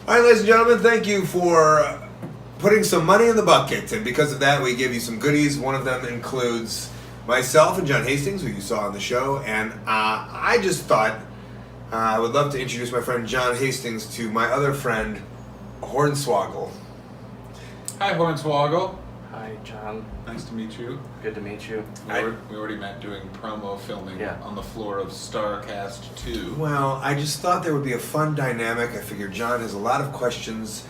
All right, ladies and gentlemen, thank you for putting some money in the bucket. And because of that, we give you some goodies. One of them includes myself and John Hastings, who you saw on the show. And I just thought I would love to introduce my friend John Hastings to my other friend, Hornswoggle. Hi, Hornswoggle. Hi, John. Nice to meet you. Good to meet you. We already met doing promo filming on the floor of StarCast 2. Well, I just thought there would be a fun dynamic. I figured John has a lot of questions.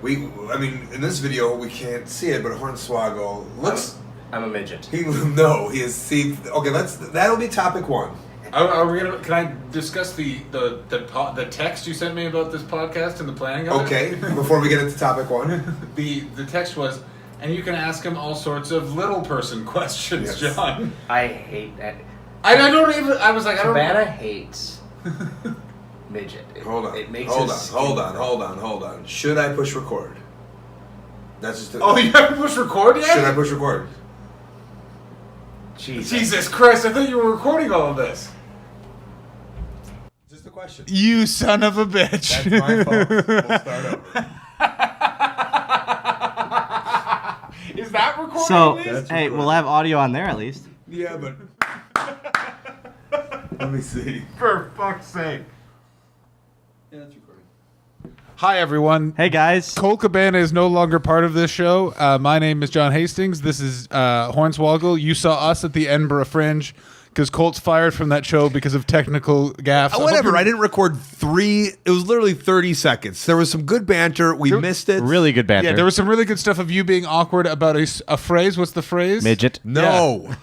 In this video we can't see it, but Hornswoggle looks. I'm a midget. He is. See, okay, that'll be topic one. Are we gonna? Can I discuss the text you sent me about this podcast and the planning of it? Okay, before we get into topic one, the text was, and you can ask him all sorts of little person questions, yes. John. I hate that. I don't even. I was like, I don't. Savannah hates midget. Hold on. It makes hold on. Should I push record? That's just. Oh, you haven't pushed record yet? Should I push record? Jesus Christ! I thought you were recording all of this. Just a question. You son of a bitch. That's my fault. We'll start over. Is that recording? So, at least? hey, we'll have audio on there at least. Yeah, but let me see. For fuck's sake. Yeah, that's recording. Hi, everyone. Hey, guys. Colt Cabana is no longer part of this show. My name is John Hastings. This is Hornswoggle. You saw us at the Edinburgh Fringe because Colt's fired from that show because of technical gaffes. Whatever. I didn't record 3. It was literally 30 seconds. There was some good banter. We missed it. Really good banter. Yeah, there was some really good stuff of you being awkward about a phrase. What's the phrase? Midget. No. Yeah.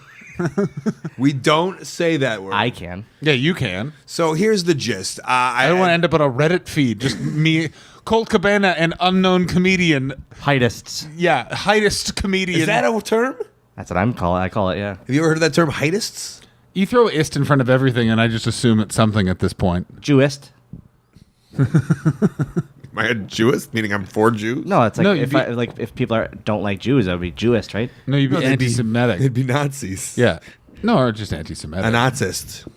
We don't say that word. I can. Yeah, you can. So here's the gist. I don't want to end up on a Reddit feed. Just me, Colt Cabana, and unknown comedian. Heightists. Yeah, heightist comedian. Is that a term? That's what I call it, yeah. Have you ever heard of that term, heightists? You throw ist in front of everything, and I just assume it's something at this point. Jewist. Am I a Jewist? Meaning I'm for Jews? No, it's like No, if people don't like Jews, that would be Jewist, right? No, you'd be No, anti-Semitic. They'd be Nazis. Yeah. No, or just anti-Semitic. A Nazist.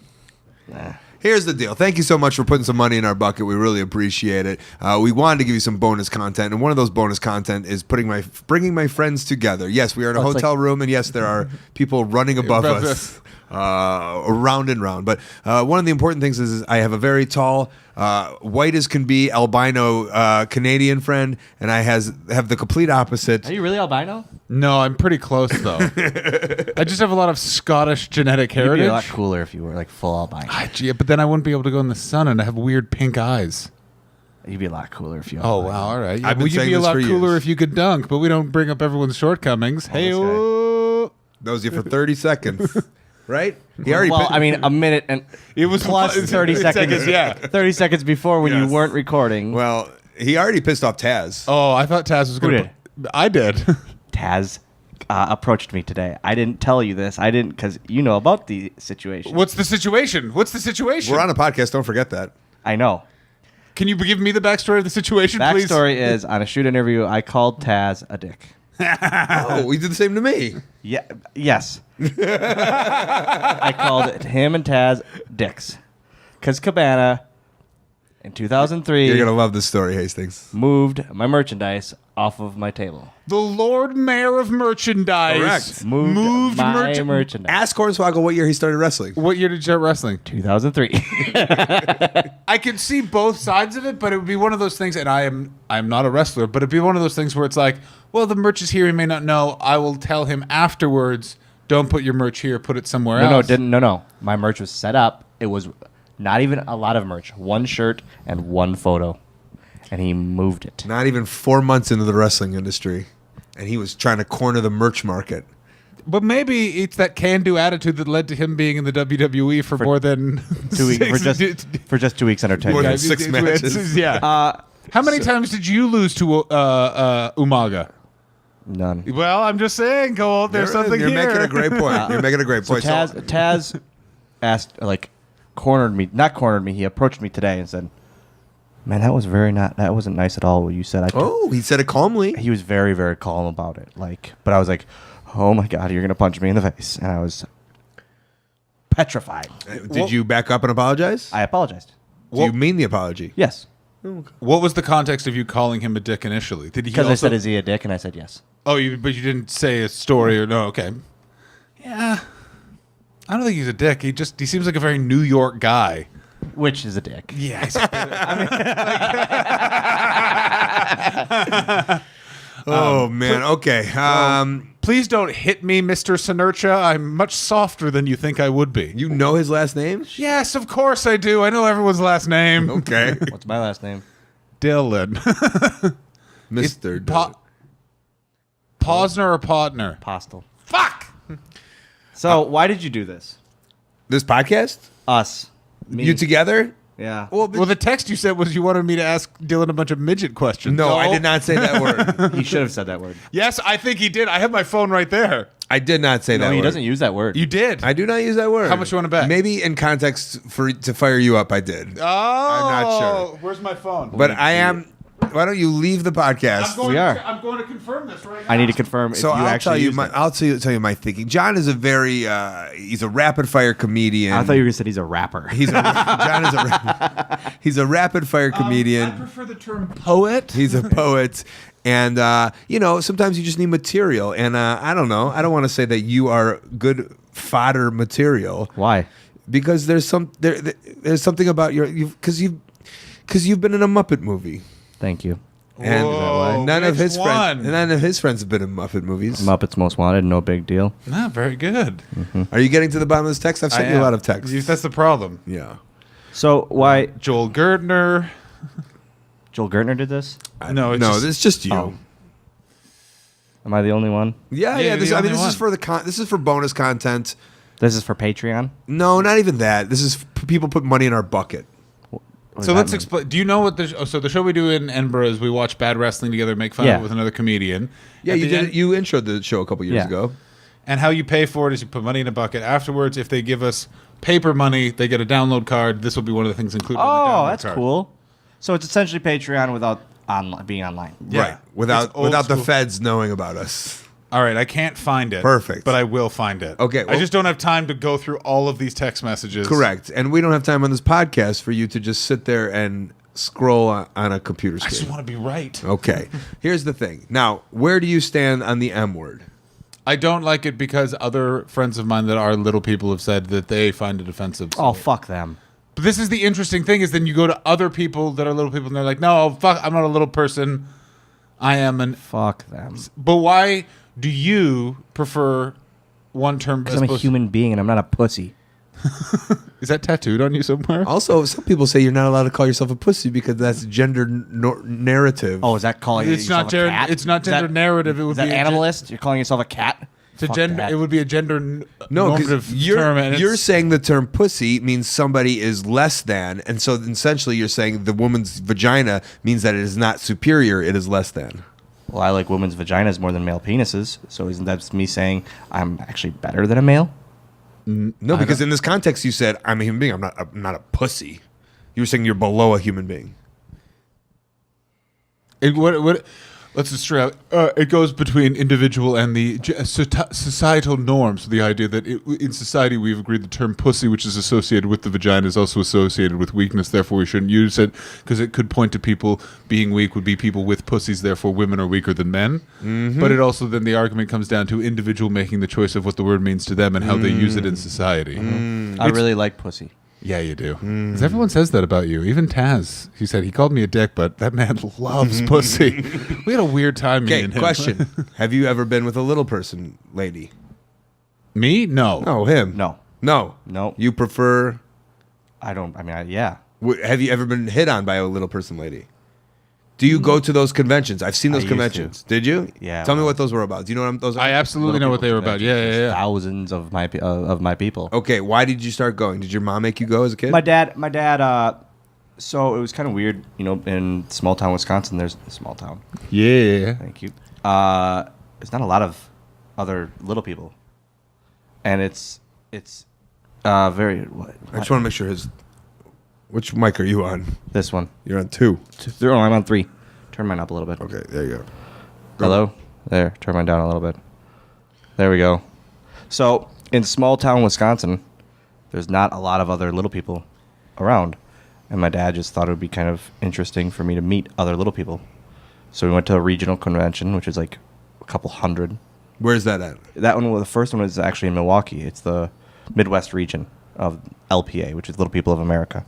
Nah. Here's the deal. Thank you so much for putting some money in our bucket. We really appreciate it. We wanted to give you some bonus content, and one of those bonus content is bringing my friends together. Yes, we are in a hotel room, and yes, there are people running above us. Round and round. But one of the important things is I have a very tall, white as can be, albino Canadian friend, and I have the complete opposite. Are you really albino? No, I'm pretty close, though. I just have a lot of Scottish genetic heritage. You'd be a lot cooler if you were like full albino. Gee, but then I wouldn't be able to go in the sun, and I have weird pink eyes. You'd be a lot cooler if you were Oh, albino. wow, all right. Yeah, I've been you'd saying be a this lot for cooler years. if you could dunk, but we don't bring up everyone's shortcomings. Oh, Hey, this guy. oh. That was you for 30 seconds. Right? He already Well, I mean, a minute and It was plus 30 seconds. yeah. 30 seconds before when you Yes. weren't recording. Well, he already pissed off Taz. Oh, I thought Taz was going Who to... I did. Taz approached me today. I didn't tell you this. I didn't because you know about the situation. What's the situation? We're on a podcast. Don't forget that. I know. Can you give me the backstory of the situation, please? Backstory is on a shoot interview, I called Taz a dick. Oh, he did the same to me. Yeah. Yes. I called him and Taz dicks because Cabana in 2003 You're going to love this story, Hastings. moved my merchandise off of my table. The Lord Mayor of Merchandise. Correct. Moved my merchandise. Ask Hornswoggle what year he started wrestling. What year did you start wrestling? 2003. I could see both sides of it, but it would be one of those things, and I'm not a wrestler, but it'd be one of those things where it's like, well, the merch is here, he may not know. I will tell him afterwards, don't put your merch here, put it somewhere else. No. My merch was set up. It was not even a lot of merch. One shirt and one photo. And he moved it. Not even 4 months into the wrestling industry, and he was trying to corner the merch market. But maybe it's that can-do attitude that led to him being in the WWE for more than 2 weeks for just 2 weeks entertainment. More than 6 matches. Yeah. How many times did you lose to Umaga? None. Well, I'm just saying, Cole, there's something You're here. making a great point. You're making a great So point. Taz asked, not cornered me. He approached me today and said, "Man, that wasn't nice at all what you said." He said it calmly. He was very, very calm about it. But I was like, "Oh my God, you're gonna punch me in the face," and I was petrified. Did you back up and apologize? I apologized. Do you mean the apology? Yes. What was the context of you calling him a dick initially? Did he Because I also- said, "Is he a dick?" and I said yes. Oh, but you didn't say a story or no? Okay. Yeah. I don't think he's a dick. He seems like a very New York guy. Which is a dick. Yeah. Oh man. Okay. Please don't hit me, Mr. Sinertia. I'm much softer than you think I would be. You know his last name? Yes, of course I do. I know everyone's last name. Okay. What's my last name? Dylan. Mr. Posner or Podner? Postel. Fuck! So why did you do this? This podcast? Us. Me. You together? Yeah. Well, the text you said was you wanted me to ask Dylan a bunch of midget questions. No, I did not say that word. He should have said that word. Yes, I think he did. I have my phone right there. I did not say that No, word. he doesn't use that word. You did. I do not use that word. How much you wanna bet? Maybe in context to fire you up, I did. Oh, I'm not sure. Where's my phone? But I am. Why don't you leave the podcast? We are. I'm going to confirm this right now. I need to confirm So if you I'll actually tell you used my it. I'll tell you my thinking. John is a very he's a rapid fire comedian. I thought you were going to say he's a rapper. John is he's a rapid fire comedian. I prefer the term poet. He's a poet. And sometimes you just need material. And I don't know. I don't want to say that you are good fodder material. Why? Because there's there's something about because you've been in a Muppet movie. Thank you. And Whoa, none of his which friends, one? none of his friends have been in Muppet movies. Muppets Most Wanted, no big deal. Ah, very good. Are you getting to the bottom of this text? I've sent you a lot of texts. That's the problem. Yeah. So why Joel Gertner. Joel Gertner did this? No, No, this is just you. Oh. Am I the only one? Yeah, Yeah, yeah. you're the only This one. is for this is for bonus content. This is for Patreon? No, not even that. This is people put money in our bucket. What does So that let's mean? explain. Do you know what the show we do in Edinburgh is we watch bad wrestling together, make fun of Yeah. it with another comedian. Yeah, At you the did. end- It, you introed the show a couple years Yeah. ago. And how you pay for it is you put money in a bucket. Afterwards, if they give us paper money, they get a download card. This will be one of the things included in the Oh, download that's card. cool. So it's essentially Patreon without being online. Yeah. Right. Without It's old the school. feds knowing about us. All right, I can't find it. Perfect. But I will find it. Okay, I well- just don't have time to go through all of these text messages. Correct. And we don't have time on this podcast for you to just sit there and scroll on a computer I just screen. want to be right. Okay. Here's the thing. Now, where do you stand on the M word? I don't like it because other friends of mine that are little people have said that they find it offensive. Oh, fuck them. But this is the interesting thing is then you go to other people that are little people and they're like, no, fuck, I'm not a little person. I am an... Fuck them. But why do you prefer one term? Because I'm a human being and I'm not a pussy. Is that tattooed on you somewhere? Also, some people say you're not allowed to call yourself a pussy because that's gender narrative. Oh, is that calling It's yourself not gender. a cat? It's not Is that- gender narrative. It would Is that be animalist? You're calling yourself a cat? It's a Fuck gender. that. It would be a gender no, normative because you're, term. And you're it's- saying the term pussy means somebody is less than. And so essentially you're saying the woman's vagina means that it is not superior, it is less than. Well, I like women's vaginas more than male penises. So isn't that me saying I'm actually better than a male? No, because in this context you said, I'm a human being. I'm not a pussy. You were saying you're below a human being. Let's just straight out. It goes between individual and the societal norms. The idea that in society we've agreed the term pussy, which is associated with the vagina, is also associated with weakness. Therefore, we shouldn't use it because it could point to people being weak would be people with pussies. Therefore, women are weaker than men. But it also then the argument comes down to individual making the choice of what the word means to them and how they use it in society. I really like pussy. Yeah, you do. 'Cause everyone says that about you. Even Taz, he said he called me a dick, but that man loves pussy. We had a weird time. Me Okay, and him. question. Have you ever been with a little person lady? Me? No. No, him. No. No. No. You prefer... I don't. I mean, yeah. Have you ever been hit on by a little person lady? Do you go to those conventions? I've seen those I used to. conventions. Did you? Yeah, Tell me well- what those were about. Do you know what those are? I absolutely know what they were about. Yeah, yeah, yeah. Thousands of my people. Okay, why did you start going? Did your mom make you go as a kid? My dad. So it was kind of weird, in small town Wisconsin. There's a small town. Yeah. Thank you. There's not a lot of other little people, and it's very. I just want to make sure Which mic are you on? This one. You're on 2. Oh, I'm on 3. Turn mine up a little bit. Okay, there you go. Hello? There. Turn mine down a little bit. There we go. So, in small town Wisconsin, there's not a lot of other little people around. And my dad just thought it would be kind of interesting for me to meet other little people. So we went to a regional convention, which is like a couple hundred. Where's that at? That one, well, the first one was actually in Milwaukee. It's the Midwest region of LPA, which is Little People of America.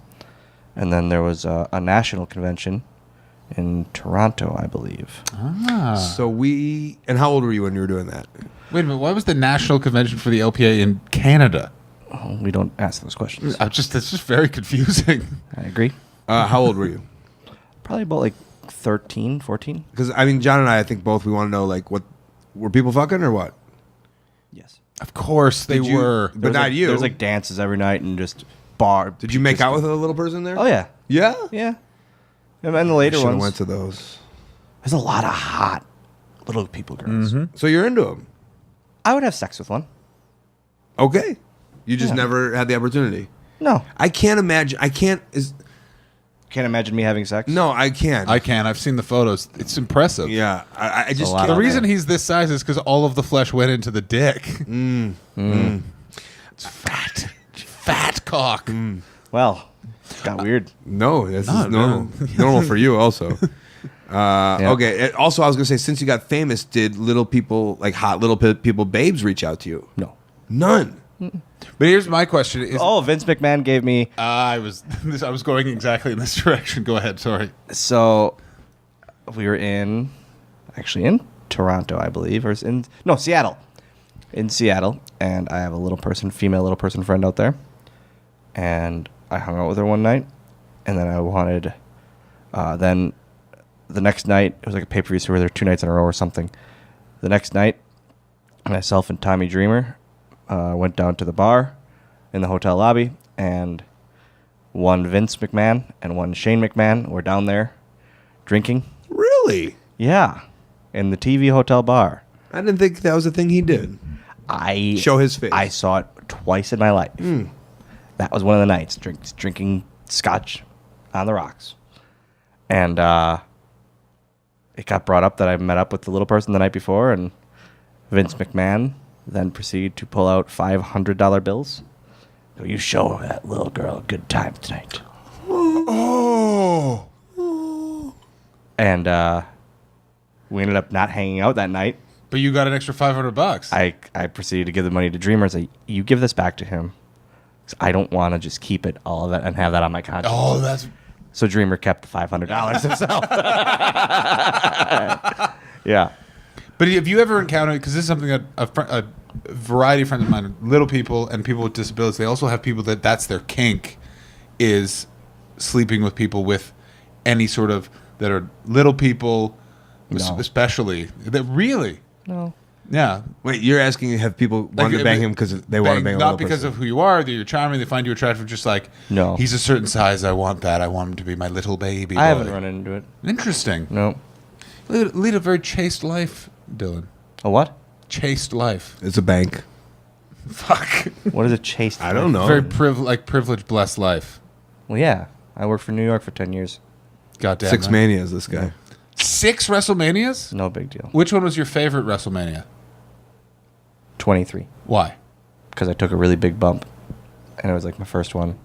And then there was a national convention in Toronto, I believe. So and how old were you when you were doing that? Wait a minute. Why was the national convention for the LPA in Canada? Oh, we don't ask those questions. That's just very confusing. I agree. How old were you? Probably about like 13, 14. Because I mean, John and I think both we want to know like what were people fucking or what? Yes. Of course they Did you- were. but not you. There's like dances every night and just bar. Did you make out with a little person there? Oh, yeah. Yeah. Yeah. And then the later Should have ones. went to those. There's a lot of hot little people girls. So you're into them. I would have sex with one. Okay. You just Yeah. never had the opportunity. No. I can't imagine. Can't imagine me having sex. No, I can't. I can. I've seen the photos. It's impressive. Yeah. I just a lot can't. The out reason there. he's this size is because all of the flesh went into the dick. It's fat. Fat cock. Well, got weird. No, this No, is normal. Normal for you also. Yeah. Okay. Also, I was gonna say, since you got famous, did little people like hot little people babes reach out to you? No. None. But here's my question: Is Oh, Vince McMahon gave me. I was going exactly in this direction. Go ahead. Sorry. So we were actually in Toronto, I believe, or Seattle. In Seattle, and I have a female little person friend out there, and I hung out with her one night, and then I wanted, then the next night it was like a pay-per-view, so we were there 2 nights in a row or something. The next night, myself and Tommy Dreamer went down to the bar in the hotel lobby, and one Vince McMahon and one Shane McMahon were down there drinking. Really? Yeah, in the TV hotel bar. I didn't think that was a thing he did. Show his face. I saw it twice in my life. That was one of the nights, drinking scotch on the rocks. And it got brought up that I met up with the little person the night before, and Vince McMahon then proceeded to pull out $500 bills. So you show that little girl a good time tonight. Oh. And we ended up not hanging out that night. But you got an extra $500. I proceeded to give the money to Dreamer. I said, you give this back to him. 'Cause I don't want to just keep it, all of it, and have that on my conscience. Oh, that's So Dreamer kept the $500 himself. Yeah. But have you ever encountered, because this is something that a variety of friends of mine, little people and people with disabilities, they also have people that's their kink, is sleeping with people with any sort of, that are little people, No. especially. That really? No. Yeah. Wait, you're asking have people want to bang him because they want to bang a Not little because person? of who you are, that you're charming, they find you attractive, just like, No. he's a certain size, I want that, I want him to be my little baby boy. I haven't run into it. Interesting. No. Lead a very chaste life, Dylan. A what? Chaste life. It's a bank. Fuck. What is a chaste? I don't know. Very privileged, blessed life. Well, yeah. I worked for New York for 10 years. Goddamn. Six right. Manias, this guy. 6 WrestleManias? No big deal. Which one was your favorite WrestleMania? 23. Why? Because I took a really big bump. And it was like my first one.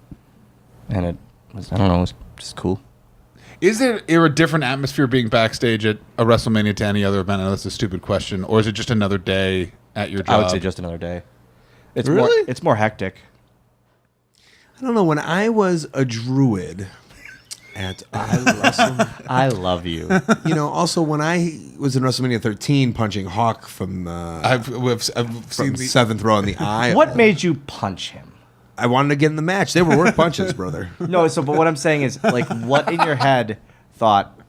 And it was, I don't know, it was just cool. Is there a different atmosphere being backstage at a WrestleMania to any other event? I know that's a stupid question. Or is it just another day at your job? I would say just another day. It's Really? It's more hectic. I don't know. When I was a druid at I love you. also when I was in WrestleMania 13 punching Hawk from I've seen the... 7th row in the eye. What made you punch him? I wanted to get in the match. They were worth punches, brother. No, but what I'm saying is, like, what in your head thought,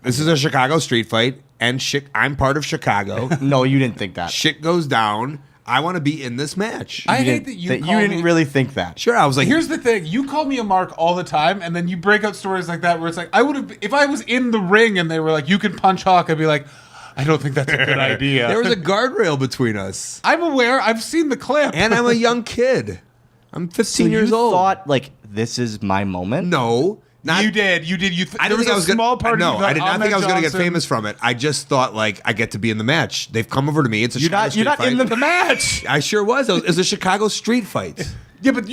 This is a Chicago street fight, and I'm part of Chicago. no, you didn't think that. Shit goes down. I want to be in this match. I You hate didn't- that you that call you didn't me... really think that. Sure, I was like, Here's the thing. You call me a mark all the time, and then you break out stories like that where it's like, I would have... If I was in the ring and they were like, you can punch Hawk, I'd be like, I don't think that's a good idea. there was a guardrail between us, I'm aware. I've seen the clip. and I'm a young kid. I'm 15 So years you old. thought, like, this is my moment? No, not. You did. I there didn't was think I a was small gonna, part No, of you I did not think I was going to get Johnson. famous from it. I just thought like I get to be in the match. They've come over to me. It's a You're Chicago not street in fight. the match. I sure was. It was a Chicago street fight. Yeah, but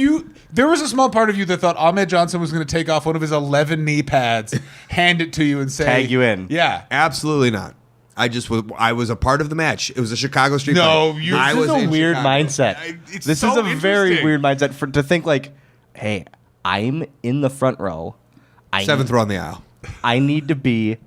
there was a small part of you that thought Ahmed Johnson was going to take off one of his 11 knee pads, hand it to you, and say, Tag you in. Yeah. Absolutely not. I was a part of the match. It was a Chicago street No, fight. you- I This was is a in weird Chicago. mindset. It's This so is a very interesting. weird mindset to think like, hey, I'm in the front row. Seventh row on the aisle. I need to be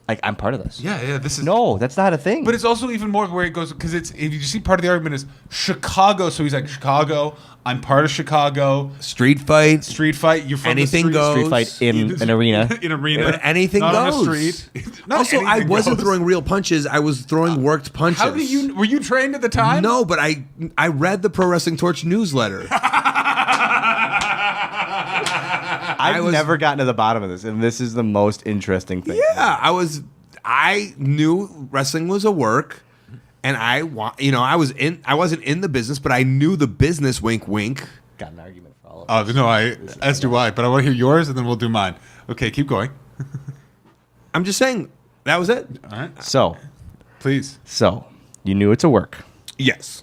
like I'm part of this. Yeah, this is... No, that's not a thing. But it's also even more where it goes, because it's, if you see part of the argument is Chicago, so he's like, Chicago, I'm part of Chicago, Street fight. street fight, you're from Anything the goes. Street fight in an arena. in arena. But anything not goes. on a street. Not Also, I anything wasn't goes. throwing real punches. I was throwing worked punches. How were you trained at the time? No, but I read the Pro Wrestling Torch newsletter. I've was- never gotten to the bottom of this, and this is the most interesting thing. Yeah, I knew wrestling was a work, and I wasn't in the business, but I knew the business. Wink, wink. Got an argument for all of No, as do I, but I want to hear yours, and then we'll do mine. Okay, keep going. I'm just saying that was it. All right, So please. you knew it's a work, Yes.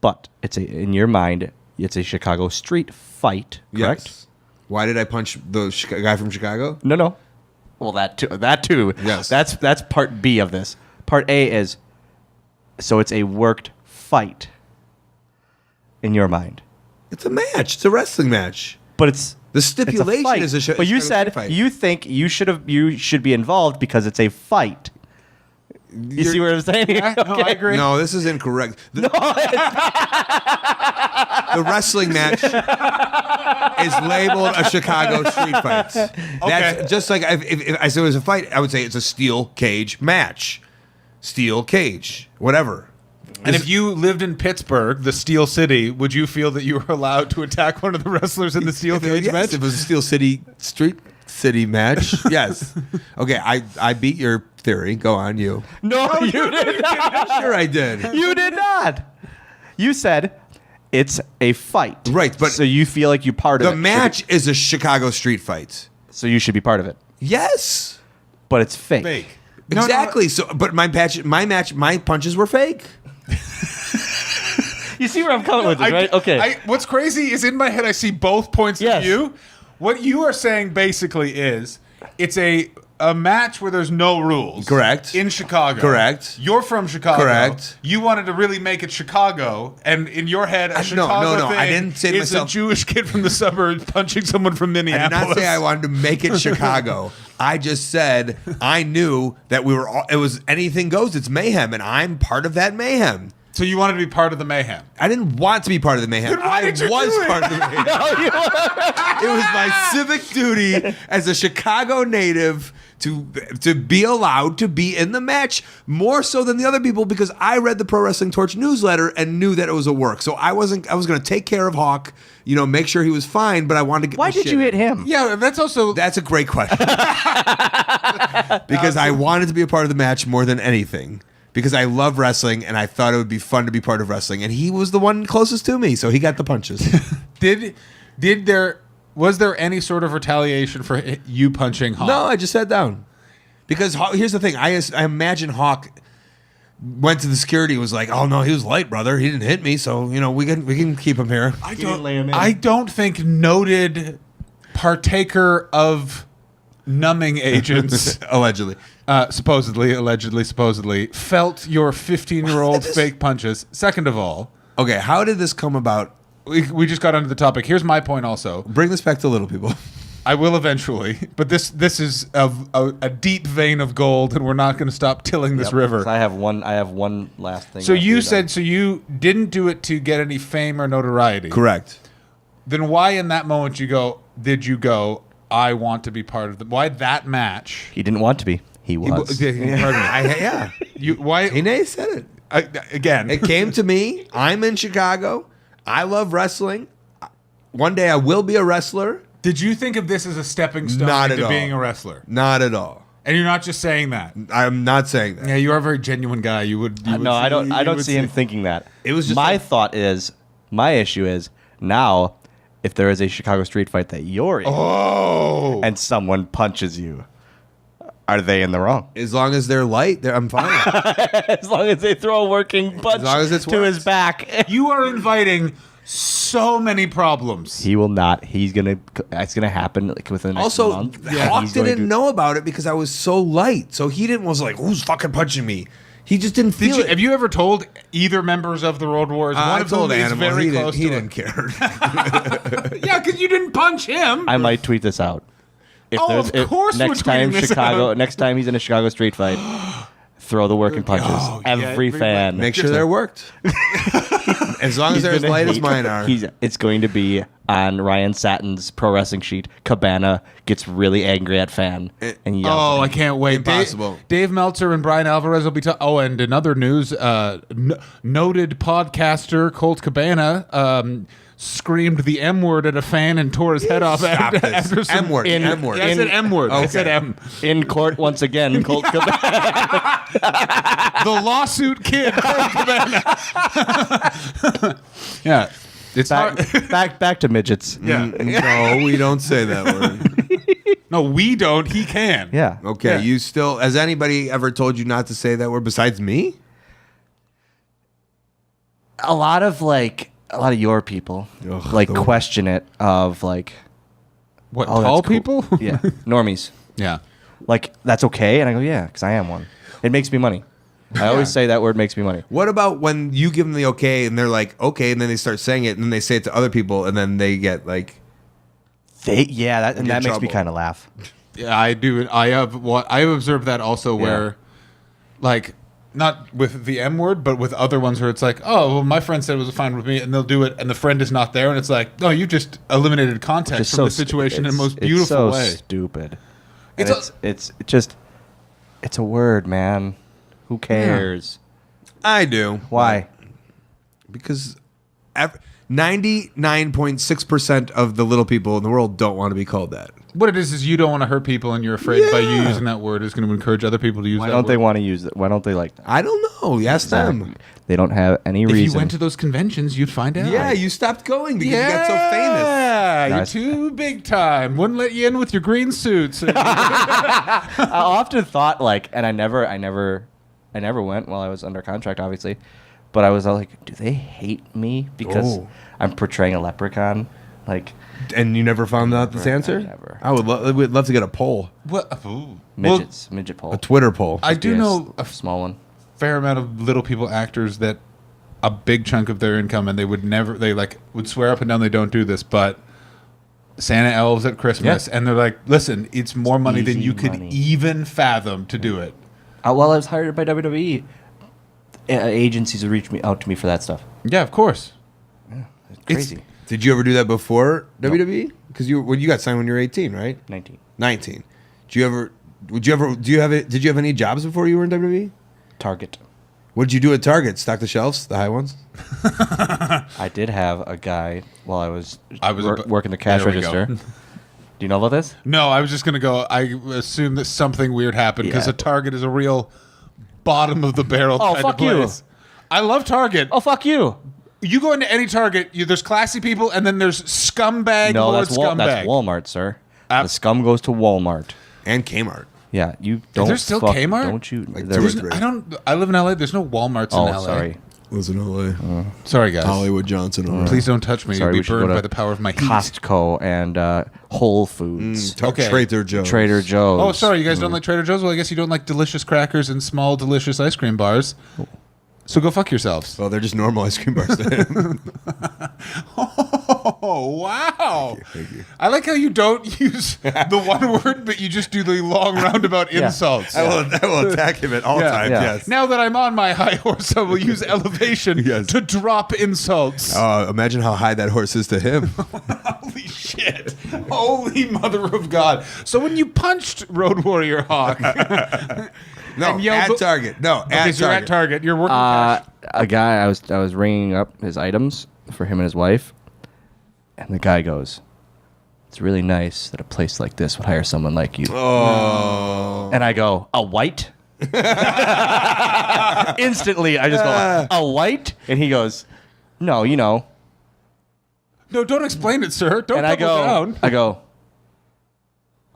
but in your mind, it's a Chicago street fight, correct? Yes. Why did I punch the guy from Chicago? No. Well, that too. Yes. That's part B of this. Part A is, so it's a worked fight in your mind. It's a match. It's a wrestling match. But it's The stipulation fight. is a But you Chicago said street fight. you think you should be involved because it's a fight. You see what I'm saying? Yeah, no, I agree. No, this is incorrect. The wrestling match is labeled a Chicago street fight. That's just like if I said it was a fight, I would say it's a steel cage match. Steel cage, whatever. And if you lived in Pittsburgh, the Steel City, would you feel that you were allowed to attack one of the wrestlers in the steel cage Yes, match? if it was a Steel City match, yes. Okay, I beat your theory. Go on, you. No, you did not. Sure, I did. You did not. You said it's a fight. Right, but so you feel like you're part of it. The match is a Chicago street fight. So you should be part of it. Yes, But it's fake. Fake. exactly. So, but my punches were fake. You see where I'm coming with this, right? Okay. What's crazy is in my head I see both points Yes. of view. What you are saying basically is it's a match where there's no rules. Correct. In Chicago. Correct. You're from Chicago. Correct. You wanted to really make it Chicago, and in your head, a Chicago no. thing I didn't say to is myself- a Jewish kid from the suburbs punching someone from I Minneapolis. did not say I wanted to make it Chicago. I just said I knew that it was anything goes. It's mayhem, and I'm part of that mayhem. So you wanted to be part of the mayhem. I didn't want to be part of the mayhem. Then why I did you was do it? part of the mayhem. It was my civic duty as a Chicago native to be allowed to be in the match more so than the other people because I read the Pro Wrestling Torch newsletter and knew that it was a work. So I was going to take care of Hawk, make sure he was fine, but I wanted to get Why my did shit you in. hit him? Yeah, that's also... That's a great question. Because I wanted to be a part of the match more than anything. Because I love wrestling and I thought it would be fun to be part of wrestling. And he was the one closest to me, so he got the punches. Was there any sort of retaliation for you punching Hawk? No, I just sat down. Because here's the thing. I imagine Hawk went to the security and was like, oh, no, he was light, brother. He didn't hit me, so, we can keep him here. I don't think noted partaker of numbing agents Allegedly. supposedly felt your 15-year-old fake punches. Second of all, Okay, how did this come about? we just got onto the topic. Here's my point also. Bring this back to little people. I will eventually, but this is a deep vein of gold, and we're not going to stop tilling this river. I have one last thing. So after you you're said done. so you didn't do it to get any fame or notoriety. Correct. Then why in that moment did you go, I want to be part of why that match? he didn't want to be. He was. Pardon me. Yeah. Why Hine said it. again? It came to me. I'm in Chicago. I love wrestling. One day I will be a wrestler. Did you think of this as a stepping stone Not at into all. being a wrestler? Not at all. And you're not just saying that. I'm not saying that. Yeah, you are a very genuine guy. You would No, I don't. I you don't would see him thinking that. It was just my like- thought is my issue is now if there is a Chicago street fight that you're in Oh. and someone punches you, are they in the wrong? As long as they're light, I'm fine. As long as they throw a working punch long as it's to his worked. back. You are inviting so so many problems. He will not. It's gonna happen like within the next Also, month. Hawk He's going didn't to- know about it because I was so light. So he was like, "Who's fucking punching me?" He just didn't feel it. Have you ever told either members of the Road Warriors? One I of them told is Animal. very He close didn't to care. Yeah, because you didn't punch him. I might tweet this out. If Oh, of course we're next time tweeting this Chicago, out. next time he's in a Chicago street fight, throw the working punches. Oh, yeah, Every fan. Make sure they're worked. As long as they're as gonna light as hate- mine are. It's going to be on Ryan Satin's pro wrestling sheet. Cabana gets really angry at fan and yells. Oh, at I him. can't wait. Impossible. Dave Meltzer and Brian Alvarez will be and in other news, noted podcaster Colt Cabana screamed the M word at a fan and tore his head off Stop after, this. after some... M word. in- M word. Yeah, I said M word. I Okay. said M. In court once again, Colt Cabana. The lawsuit kid, Colt Cabana. Yeah. It's hard. back to midgets. Yeah. No, we don't say that word. No, we don't. He can. Yeah. Okay, Yeah. you still. Has anybody ever told you not to say that word besides me? A lot of your people Ugh, like the- question it of like What, oh, tall that's cool. people? Yeah, normies. Yeah. Like that's okay, and I go yeah, because I am one. It makes me money. I always say that word makes me money. What about when you give them the okay and they're like okay, and then they start saying it, and then they say it to other people, and then they get like, That Get makes me trouble. kind of laugh. Yeah, I do. I have observed that also where, like, not with the M word, but with other ones where it's like, oh, well, my friend said it was fine with me, and they'll do it, and the friend is not there, and it's like, no, you just eliminated context Just from the stu- situation in the it's- most beautiful it's so way. Stupid. And It's it's a word, man. Who cares? I do. Why? Because 99.6% of the little people in the world don't want to be called that. What it is you don't want to hurt people, and you're afraid by you using that word is going to encourage other people to use Why that don't they word. want to use it? Why don't they like that? I don't know. Ask them. They don't have any If reason. you went to those conventions, you'd find out. Yeah, you stopped going because you got so famous. Yeah, you're Nice. too big time. Wouldn't let you in with your green suits. I often thought like, and I never went while I was under contract, obviously. But I was all like, do they hate me because Oh. I'm portraying a leprechaun? Like And you never found out this answer? Never. I would love to get a poll, What? Ooh. midget pole. a Twitter poll. I do know a small one. fair amount of little people actors that a big chunk of their income, and they would swear up and down they don't do this, but Santa elves at Christmas, Yeah. and they're like, listen, it's more money than easy you could money. even fathom to do it. While I was hired by WWE, agencies would reach out to me for that stuff. Yeah, of course. It's crazy. Did you ever do that before WWE? Because you got signed when you were 18, right? 19. 19. Did you have any jobs before you were in WWE? Target. What did you do at Target? Stock the shelves, the high ones? I did have a guy while I was about- working the cash there we go. register. Do you know about this? No, I was just going to go, I assume that something weird happened because Yeah. a Target is a real bottom of the barrel Oh, kind fuck of you. place. I love Target. Oh, fuck you. You go into any Target, there's classy people, and then there's scumbag No, Lord that's scumbag. Walmart, sir. Ab- The scum goes to Walmart. And Kmart. Yeah, you don't. there still fuck- Kmart? Don't you? Like there two or was- three. I live in LA. There's no Walmarts oh, in LA. sorry. Was in LA. Sorry, guys. Hollywood Johnson. Please don't touch me. Sorry, You'll we be should go burned to by the power of my heat. Costco and Whole Foods, Okay. Trader Joe's. Trader Joe's. Oh, sorry. You guys don't like Trader Joe's? Well, I guess you don't like delicious crackers and small, delicious ice cream bars. So go fuck yourselves. Well, they're just normal ice cream bars to him. Oh, wow. Thank you. I like how you don't use the one word, but you just do the long roundabout Yeah. insults. I will attack him at all Yeah. times, Yeah. yes. Now that I'm on my high horse, I will use elevation Yes. to drop insults. Imagine how high that horse is to him. Holy shit. Holy mother of God. So when you punched Road Warrior Hawk, No, And yelled- at Target. No, okay, at so you're at Target. Target, you're working cash. a guy I was ringing up his items for him and his wife, and the guy goes, "It's really nice that a place like this would hire someone like you." Oh. And I go, "A white?" Instantly, I just go, "A white?" And he goes, "No, you know." No, don't explain it, sir. Don't And double down. I go,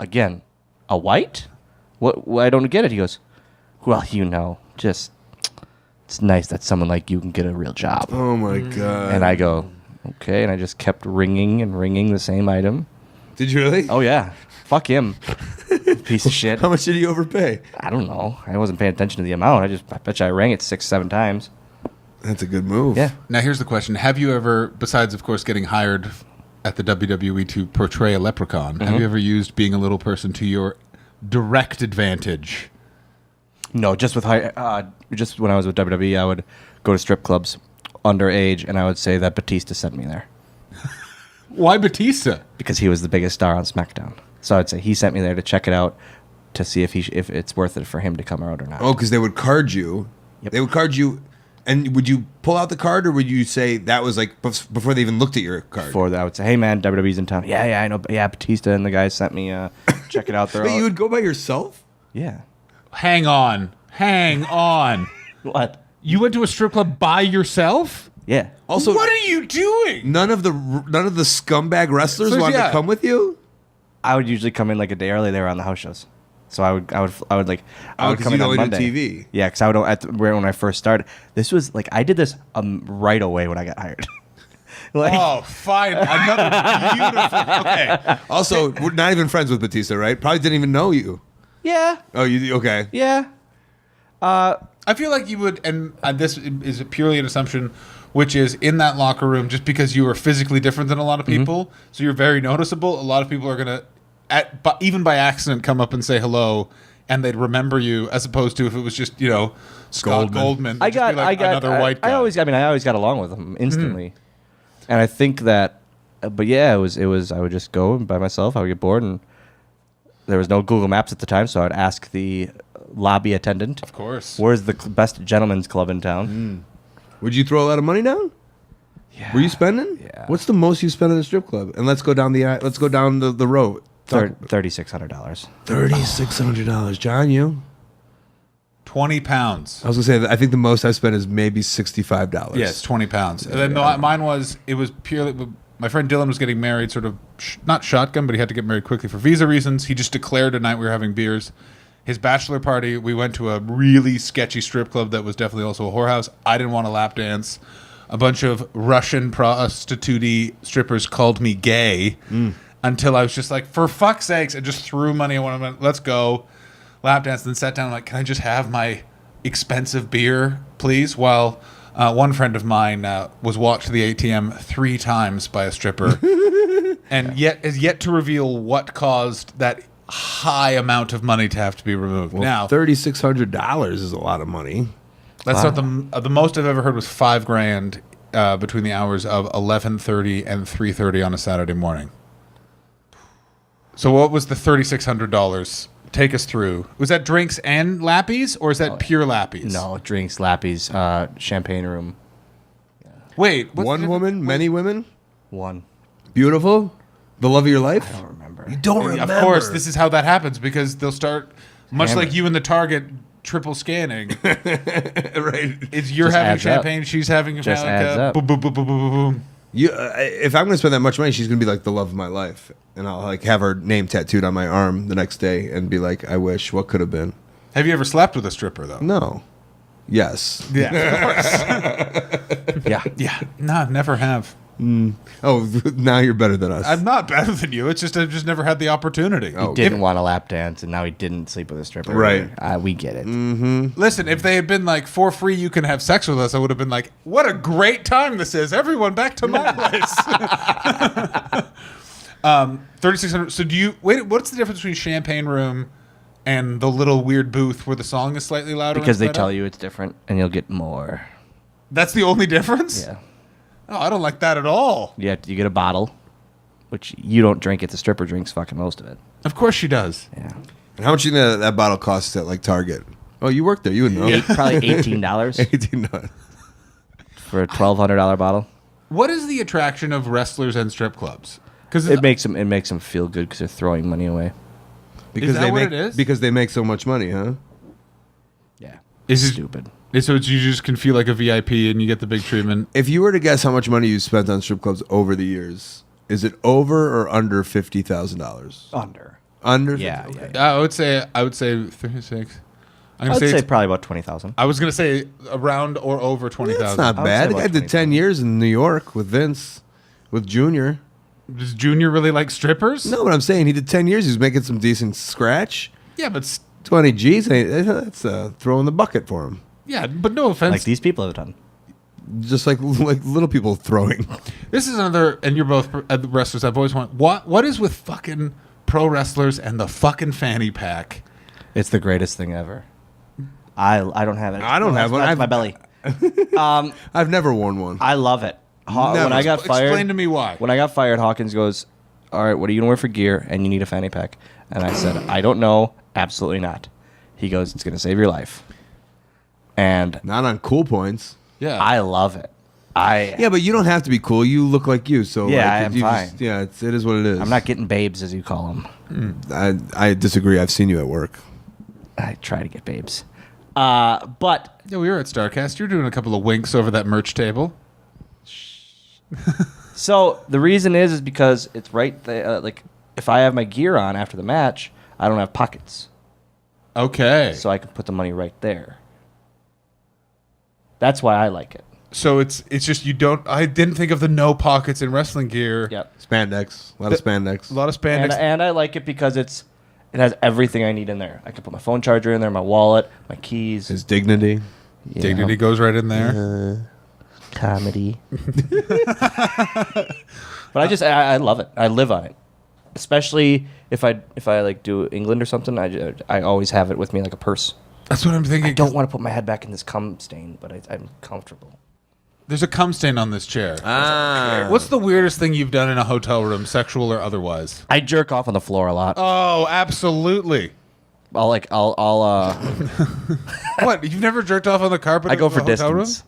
"Again, a white? What? I don't get it." He goes, "Well, you know, just it's nice that someone like you can get a real job." Oh my God. And I go, Okay, and I just kept ringing and ringing the same item. Did you really? Oh yeah, fuck him, piece of shit. How much did he overpay? I don't know. I wasn't paying attention to the amount. I bet you I rang it 6-7 times. That's a good move. Yeah. Now here's the question: have you ever, besides of course getting hired at the WWE to portray a leprechaun, have you ever used being a little person to your direct advantage? No, just with just when I was with WWE, I would go to strip clubs underage, and I would say that Batista sent me there Why Batista? because he was the biggest star on SmackDown. So I'd say he sent me there to check it out to see if it's worth it for him to come out or not. Oh, because they would card you. Yep. They would card you. And would you pull out the card, or would you say that was like before they even looked at your card? Before that, I would say, "Hey man, WWE's in town." Yeah, I know. Yeah, Batista and the guys sent me. Check it out. They're But all- you would go by yourself? yeah. Hang on. What? You went to a strip club by yourself? Yeah. Also, What are you doing? none of the scumbag wrestlers So, wanted yeah. to come with you? I would usually come in like a day early. They were on the house shows, so I would come 'cause in you'd on only do Monday. TV. Yeah, because I would when I first started. This was like I did this right away when I got hired. like, Oh, fine. Another beautiful. Okay. Also, we're not even friends with Batista, right? Probably didn't even know you. yeah, Oh, you okay? yeah. I feel like you would, and this is purely an assumption, which is in that locker room, just because you are physically different than a lot of people, so you're very noticeable. A lot of people are going to, even by accident, come up and say hello, and they'd remember you, as opposed to if it was just, Scott Goldman. I It'd just got, be like another white guy. I always got along with them instantly, and I think that, but yeah, it was. I would just go by myself. I would get bored, and there was no Google Maps at the time, so I would ask the lobby attendant, Of course. "Where's the best gentleman's club in town?" Would you throw a lot of money down? Yeah. Were you spending? Yeah. What's the most you spent at a strip club? And let's go down the road. $3,600. $3,600, John. You? 20 pounds. I was gonna say that I think the most I've spent is maybe $65. Yes, 20 pounds. And then mine was purely, my friend Dylan was getting married, sort of, not shotgun, but he had to get married quickly for visa reasons. He just declared a night we were having beers. His bachelor party, we went to a really sketchy strip club that was definitely also a whorehouse. I didn't want to lap dance. A bunch of Russian prostitute strippers called me gay until I was just like, for fuck's sakes, I just threw money at one of them. Let's go. Lap dance, then sat down. I'm like, can I just have my expensive beer, please? While one friend of mine was walked to the ATM 3 times by a stripper, and is yet to reveal what caused that high amount of money to have to be removed. Well, now, $3,600 is a lot of money. that's not the most I've ever heard was $5,000 between the hours of 11:30 and 3:30 on a Saturday morning. So what was the $3,600? Take us through. Was that drinks and lappies, or is that pure lappies? No, drinks, lappies, champagne room. Wait, what's One the- woman, many women, One. beautiful, the love of your life. I don't remember. You don't remember. Of course, this is how that happens because they'll start much Hammer. like you in the Target triple scanning. Right. It's you're Just having adds up. champagne, she's having Just vodka. adds up. Boom, boom, boom, boom, boom, boom, boom. You, if I'm going to spend that much money, she's going to be like the love of my life, and I'll like have her name tattooed on my arm the next day, and be like, I wish what could have been. Have you ever slept with a stripper though? No. Yes. Yeah, of course. Yeah. Yeah, no, never have. Oh, now you're better than us. I'm not better than you. It's just I've just never had the opportunity. Oh. Didn't want a lap dance, and now he didn't sleep with a stripper. Right. We get it. Listen, if they had been like for free, you can have sex with us, I would have been like, what a great time this is. Everyone back to my place. 3,600. So do you wait? What's the difference between champagne room and the little weird booth where the song is slightly louder? Because they tell you it's different, and you'll get more. That's the only difference. Yeah. Oh, I don't like that at all. You get a bottle, which you don't drink it. The stripper drinks fucking most of it. Of course she does. Yeah. And how much do you think that bottle costs at like Target? Oh, you worked there. You would know. Probably $18 $18. for a $1,200 bottle. What is the attraction of wrestlers and strip clubs? Because It makes them feel good because they're throwing money away. Because that they what make it is? because they make so much money, huh? Yeah. Is it- Stupid. so you just can feel like a VIP and you get the big treatment. If you were to guess how much money you spent on strip clubs over the years, is it over or under $50,000? Under. Under. Yeah. 50? Yeah. Okay. I would say 36. I'm I gonna would say it's- probably about 20,000. I was gonna say around or over 20,000. That's not I would say bad. The about guy did 20,000. 10 years in New York with Vince. with Junior. Does Junior really like strippers? No, but I'm saying he did 10 years. He was making some decent scratch. Yeah, but 20 G's, that's throwing the bucket for him. yeah, but no offense. Like these people have done. Just like little people throwing. This is another, and you're both wrestlers. I've always wanted. What is with fucking pro wrestlers and the fucking fanny pack? It's the greatest thing ever. I don't have it. I don't have one. That's my belly. I've never worn one. I love it. Never. When I got fired, Explain to me why. When I got fired, Hawkins goes, "All right, what are you gonna wear for gear? And you need a fanny pack." And I said, "I don't know. Absolutely not." He goes, "It's gonna save your life." And Not on Cool Points. Yeah, I love it. Yeah, but you don't have to be cool. You look like you, so Yeah, like, I am you fine. It is what it is. I'm not getting babes, as you call them. I disagree. I've seen you at work. I try to get babes. But yeah, we were at Starcast. You're doing a couple of winks over that merch table. so the reason is because it's right there. Like if I have my gear on after the match, I don't have pockets, Okay, so I can put the money right there. That's why I like it. so it's just you don't. I didn't think of the no pockets in wrestling gear. Yep. Spandex. A lot of spandex. A lot of spandex. And I like it because it has everything I need in there. I can put my phone charger in there, my wallet, my keys. His dignity. you Dignity know, goes right in there. comedy. But I love it. I live on it. Especially if I like do England or something, I always have it with me like a purse. That's what I'm thinking. I don't want to put my head back in this cum stain, but I'm comfortable. There's a cum stain on this chair. Ah. What's the weirdest thing you've done in a hotel room, sexual or otherwise? I jerk off on the floor a lot. Oh, absolutely. I'll What? You've never jerked off on the carpet? I go of a for hotel distance.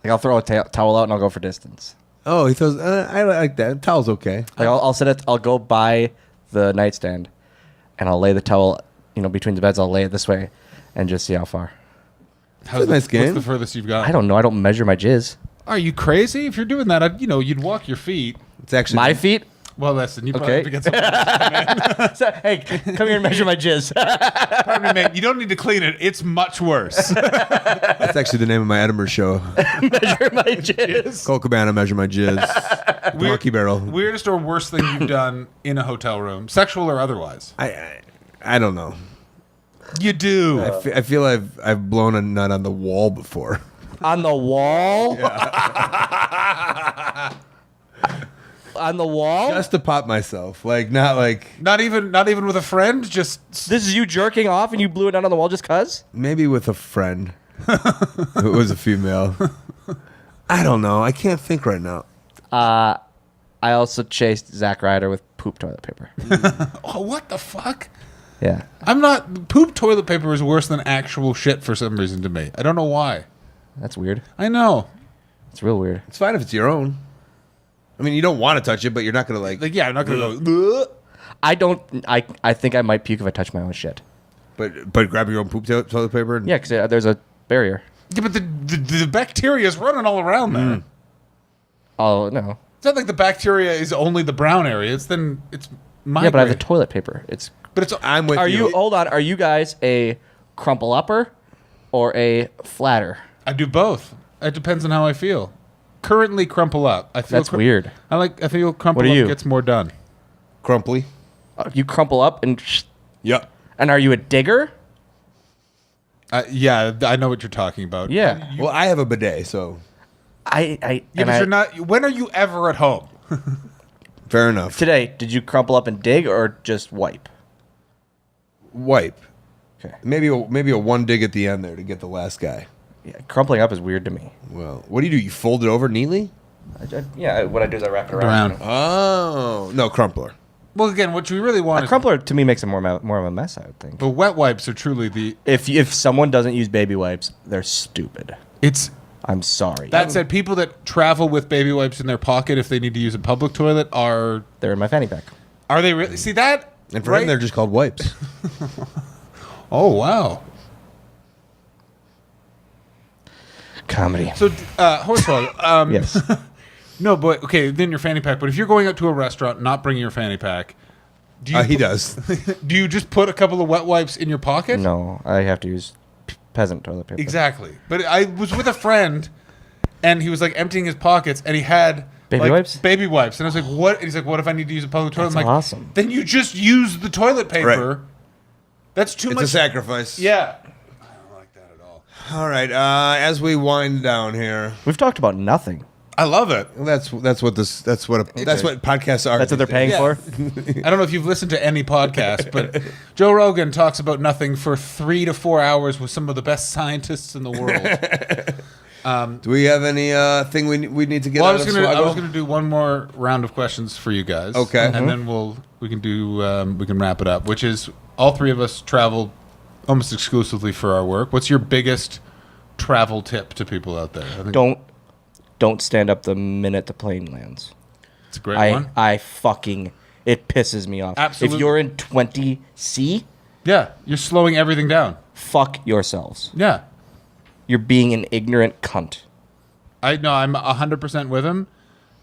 Like I'll throw a towel out and I'll go for distance. Oh, he throws. I like that. Towel's okay. Like I'll go by the nightstand, and I'll lay the towel, between the beds. I'll lay it this way, and just see how far. How's a nice game. What's the furthest you've got? I don't know. I don't measure my jizz. Are you crazy? If you're doing that, you'd walk your feet. It's actually My feet. Well, listen, you probably Okay. have to get someone. So, hey, come here and measure my jizz. Pardon me, mate. You don't need to clean it. It's much worse. That's actually the name of my Edinburgh show. Measure my jizz. Cole Cabana, measure my jizz. Monkey Barrel. Weirdest or worst thing you've done in a hotel room, sexual or otherwise? I don't know. You do. I feel I've blown a nut on the wall before. On the wall? On the wall? Just to pop myself, not like Not even with a friend. Just This is you jerking off and you blew it out on the wall just cuz? maybe with a friend. It was a female. I don't know. I can't think right now. I also chased Zack Ryder with poop toilet paper. oh, what the fuck? Yeah. I'm not. Poop toilet paper is worse than actual shit for some reason to me. I don't know why. That's weird. I know. It's real weird. It's fine if it's your own. I mean, you don't want to touch it, but you're not gonna Like, yeah, I'm not gonna go. "Ugh." I think I might puke if I touch my own shit. But grab your own poop toilet paper. And, Yeah, because there's a barrier. Yeah, but the bacteria is running all around there. Oh, no. It's not like the bacteria is only the brown area. It's migrating. Yeah, but I have the toilet paper. But it's. I'm with Are you. you, hold on, are you guys a crumple upper or a flatter? I do both. It depends on how I feel. Currently, crumple up. I feel That's weird. I feel crumple What are up you? gets more done. Crumply? You crumple up and Yep. and are you a digger? Yeah, I know what you're talking about. Yeah. Well, I have a bidet, so Yeah, but you're not. When are you ever at home? fair enough. Today, did you crumple up and dig or just wipe? Wipe. Okay. Maybe a one dig at the end there to get the last guy. Yeah, crumpling up is weird to me. Well, what do? You fold it over neatly? What I do is I wrap it around. Oh no, crumpler. Well, again, what you really want A is. crumpler to me makes it more of a mess, I would think. But wet wipes are truly the. If someone doesn't use baby wipes, they're stupid. It's. I'm sorry. That said, people that travel with baby wipes in their pocket if they need to use a public toilet are. They're in my fanny pack. Are they really? See that? And for him, they're just called wipes. Oh, wow. Comedy. So, Hornswoggle. Yes. No, but okay, then your fanny pack. But if you're going out to a restaurant, not bringing your fanny pack, do you He does. do you just put a couple of wet wipes in your pocket? No, I have to use peasant toilet paper. Exactly. But I was with a friend, and he was like emptying his pockets, and he had Baby wipes? Baby wipes. And I was like, what? And he's like, what if I need to use a public toilet? That's I'm like, awesome. Then you just use the toilet paper. Right. That's too much. It's a sacrifice. Yeah. I don't like that at all. All right. As we wind down here, We've talked about nothing. I love it. that's what podcasts are. That's what they're paying Yeah. for? I don't know if you've listened to any podcast, but Joe Rogan talks about nothing for 3 to 4 hours with some of the best scientists in the world. Do we have any thing we need to get Well, out of I was Swoggle? gonna do one more round of questions for you guys. Okay. and then we can wrap it up. Which is all three of us travel almost exclusively for our work. What's your biggest travel tip to people out there? I think Don't stand up the minute the plane lands. it's a great one. I fucking, it pisses me off. Absolutely. If you're in 20C, Yeah, you're slowing everything down. fuck yourselves. Yeah, You're being an ignorant cunt. I'm 100% with him.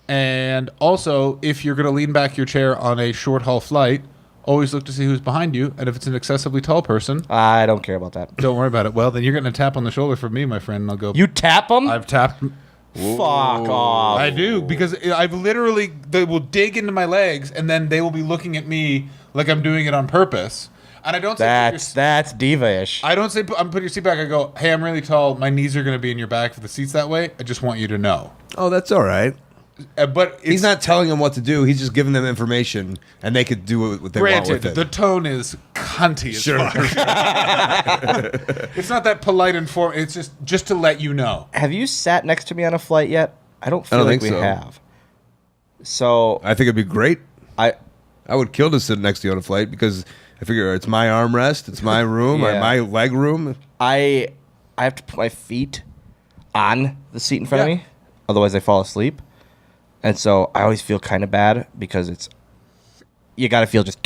And also, if you're gonna lean back your chair on a short haul flight, always look to see who's behind you. And if it's an excessively tall person, I don't care about that. don't worry about it. Well, then you're getting a tap on the shoulder from me, my friend. And I'll go. You tap them? I've tapped. Fuck off. I do because I've literally they will dig into my legs and then they will be looking at me like I'm doing it on purpose. And I don't say That's diva-ish. I don't say I'm putting your seat back. I go, hey, I'm really tall. My knees are going to be in your back if the seat's that way. I just want you to know. Oh, that's all right. But He's not telling them what to do. He's just giving them information, and they could do what they want granted. with it. The tone is cunty as Sure. fuck. It's not that polite and form. It's just to let you know. Have you sat next to me on a flight yet? I don't feel like think we so. have. So I think it'd be great. I would kill to sit next to you on a flight because I figure it's my armrest, it's my room, or Yeah. my leg room. I have to put my feet on the seat in front of Yeah. me, otherwise I fall asleep. And so I always feel kind of bad because you got to feel just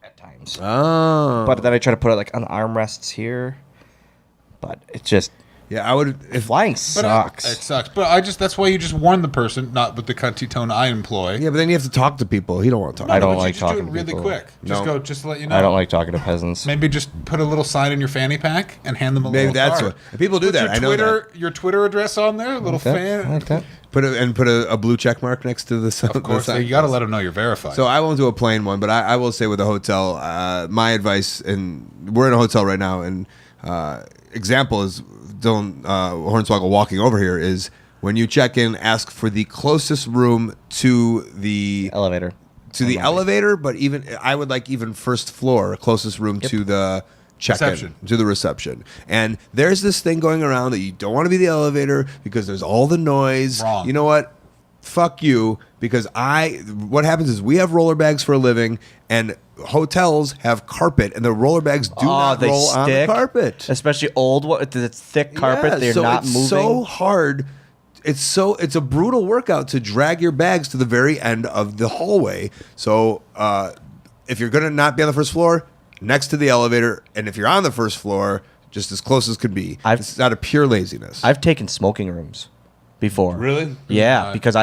at times. Oh, But then I try to put it like on the armrests here. But it's just yeah. I would if flying But sucks. it sucks. But that's why you just warn the person, not with the cunty tone I employ. yeah, but then you have to talk to people. He don't want to talk. I No, don't but like you just talking do to it really people. quick. Just No. go, just to let you know. I don't like talking to peasants. Maybe just put a little sign in your fanny pack and hand them a Maybe little that's card. what people do. Put That your I know Twitter, that. your Twitter address on there, a little I fan. like that. Put a blue check mark next to the. Of course, you got to let them know you're verified. So I won't do a plain one, but I will say with a hotel, my advice, and we're in a hotel right now, and example is Dylan Hornswoggle walking over here is when you check in, ask for the closest room to the Elevator. elevator, but I would like even first floor, closest room to the check-in, Reception. to the reception. And there's this thing going around that you don't want to be the elevator because there's all the noise. Wrong. You know what? Fuck you, because what happens is we have roller bags for a living, and hotels have carpet, and the roller bags do not they roll on the stick, carpet. Especially old one. It's thick carpet. Yeah, They're so not it's moving. so hard. It's a brutal workout to drag your bags to the very end of the hallway. So if you're gonna not be on the first floor, next to the elevator, and if you're on the first floor, just as close as could be. It's not a pure laziness. I've taken smoking rooms before. Really? Yeah, because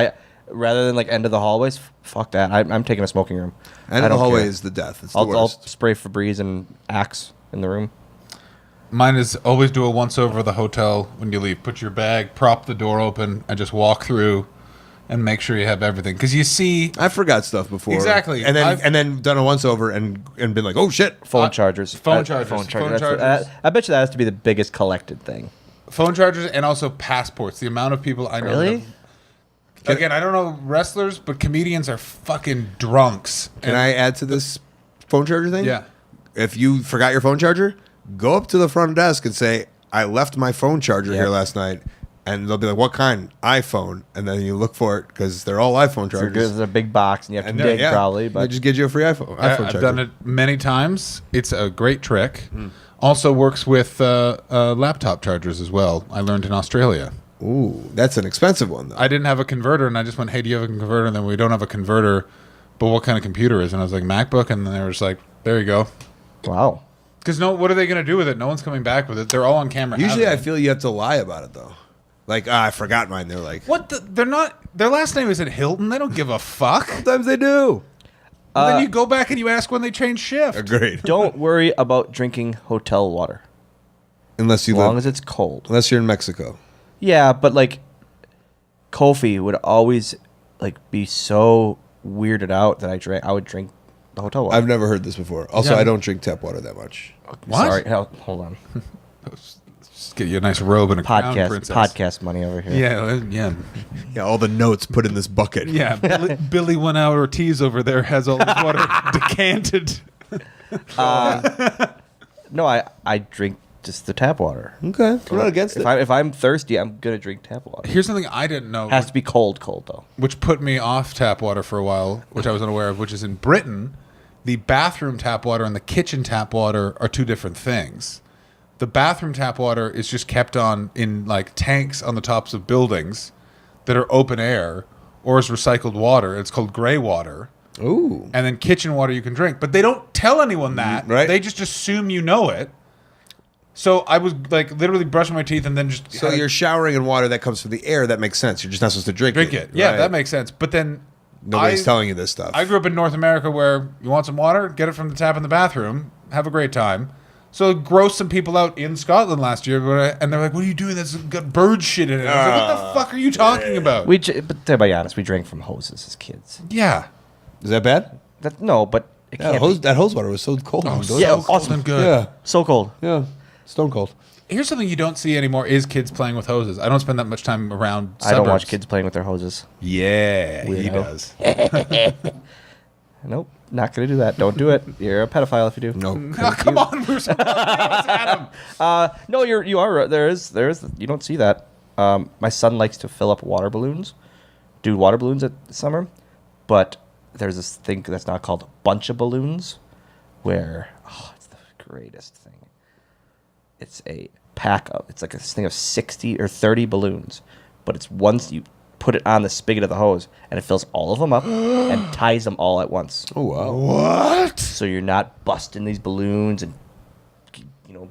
rather than like end of the hallways, fuck that. I'm taking a smoking room. And I the don't hallway care. is the death. It's I'll the worst. spray Febreze and Axe in the room. Mine is always do a once over of the hotel when you leave. Put your bag, prop the door open, and just walk through and make sure you have everything. Because you see, I forgot stuff before. Exactly. And I've- then done a once over and been like, oh shit. Phone chargers. phone chargers. Phone Phone chargers. chargers. I bet you that has to be the biggest collected thing. phone chargers and also passports. The amount of people I know. Really? Again, I don't know wrestlers, but comedians are fucking drunks. Can I add to this phone charger thing? Yeah. If you forgot your phone charger, go up to the front desk and say, I left my phone charger here last night. And they'll be like, what kind? iPhone. And then you look for it because they're all iPhone chargers. It's a big box and you have to And dig probably. they But just get you a free iPhone I've charger. done it many times. It's a great trick. Also works with laptop chargers as well. I learned in Australia. Ooh, that's an expensive one, though. I didn't have a converter, and I just went, hey, do you have a converter? And then we don't have a converter, but what kind of computer is it? And I was like, MacBook. And then they were just like, there you go. wow. Because what are they going to do with it? No one's coming back with it. They're all on camera. Usually I having it. feel you have to lie about it, though. Like, I forgot mine. They're like, What? They're not. Their last name isn't Hilton. They don't give a fuck. sometimes they do. Then you go back and you ask when they change shift. Agreed. Don't worry about drinking hotel water. Unless you As long live, as it's cold. unless you're in Mexico. Yeah, but like Kofi would always like be so weirded out that I would drink the hotel water. I've never heard this before. Also, Yeah. I don't drink tap water that much. What? Sorry, hold on. Just get you a nice robe and a crown, princess. Podcast money over here. Yeah. Yeah, all the notes put in this bucket. Yeah, Billy 1 Hour Ortiz over there has all this water decanted. No, I drink just the tap water. Okay, I'm not against it. If I'm thirsty, I'm gonna drink tap water. Here's something I didn't know, Has to be cold though. which put me off tap water for a while, which I was unaware of, which is in Britain, the bathroom tap water and the kitchen tap water are two different things. The bathroom tap water is just kept on in like tanks on the tops of buildings that are open air or is recycled water. It's called gray water. Ooh. And then kitchen water you can drink. But they don't tell anyone that. Right. They just assume you know it. So I was like literally brushing my teeth and then just So you're showering in water that comes from the air. That makes sense. You're just not supposed to drink drink it. Yeah, right? that makes sense. But then Nobody's telling you this stuff. I grew up in North America where you want some water, get it from the tap in the bathroom, have a great time. So it grossed some people out in Scotland last year, and they're like, "What are you doing? That's got bird shit in it." I was like, "What the fuck are you talking about?" But to be honest, we drank from hoses as kids. Yeah. Is that bad? No, but it Yeah, can't be. that hose water was so cold. Oh, and so good. Yeah, cold awesome. and good. Yeah, So cold. yeah, stone cold. Here's something you don't see anymore: is kids playing with hoses. I don't spend that much time around. I don't watch suburbs. kids playing with their hoses. Yeah, he Weirdo. does. Nope, not gonna do that. Don't do it. You're a pedophile if you do. No, Oh, come on, we're so Adam. No, you are right. There is you don't see that. My son likes to fill up water balloons, do water balloons at summer, but there's this thing that's not called a bunch of balloons, where it's the greatest thing. It's a pack of it's like a thing of 60 or 30 balloons, but it's once you put it on the spigot of the hose and it fills all of them up and ties them all at once. Oh wow. What? So you're not busting these balloons and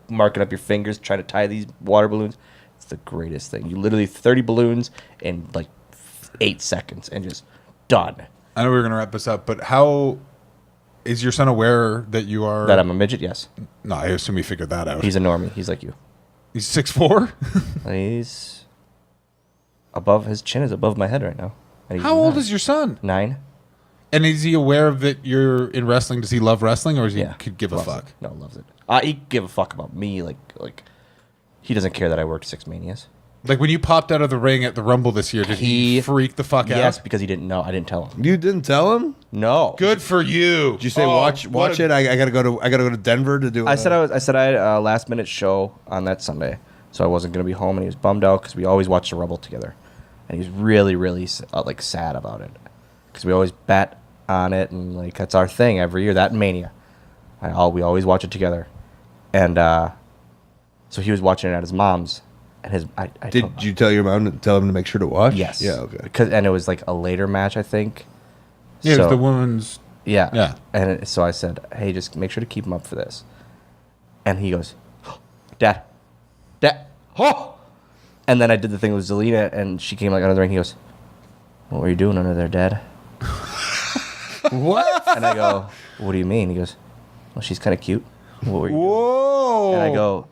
marking up your fingers trying to tie these water balloons. It's the greatest thing. You literally 30 balloons in like 8 seconds and just done. I know we were gonna wrap this up, but how is your son aware that you are? That I'm a midget, yes. No, I assume he figured that out. He's a normie. He's like you. He's 6'4". He's above his chin is above my head right now. And he's How old 9. is your son? 9? And is he aware of that you're in wrestling? Does he love wrestling, or is he Yeah. could give a Loves fuck? it. No, loves it. He give a fuck about me. Like he doesn't care that I worked 6 Manias. Like when you popped out of the ring at the Rumble this year, did he freak the fuck Yes, out? because he didn't know. I didn't tell him. You didn't tell him? No. Good for you. Did you say Oh, watch what a- it? I gotta go to Denver to do. I said I had a last minute show on that Sunday, so I wasn't gonna be home, and he was bummed out because we always watch the Rumble together, and he was really like sad about it because we always bet on it, and like that's our thing every year. That Mania, we always watch it together, and so he was watching it at his mom's, and I Did you tell your mom to tell him to make sure to watch? Yes. Yeah. Okay. And it was like a later match, I think. Yeah, it So- was the woman's. Yeah. Yeah. And so I said, hey, just make sure to keep him up for this. And he goes, Dad. Oh! And then I did the thing with Zelina, and she came like under the ring. He goes, what were you doing under there, Dad? What? And I go, what do you mean? He goes, well, she's kind of cute. What were you doing? Whoa. And I go,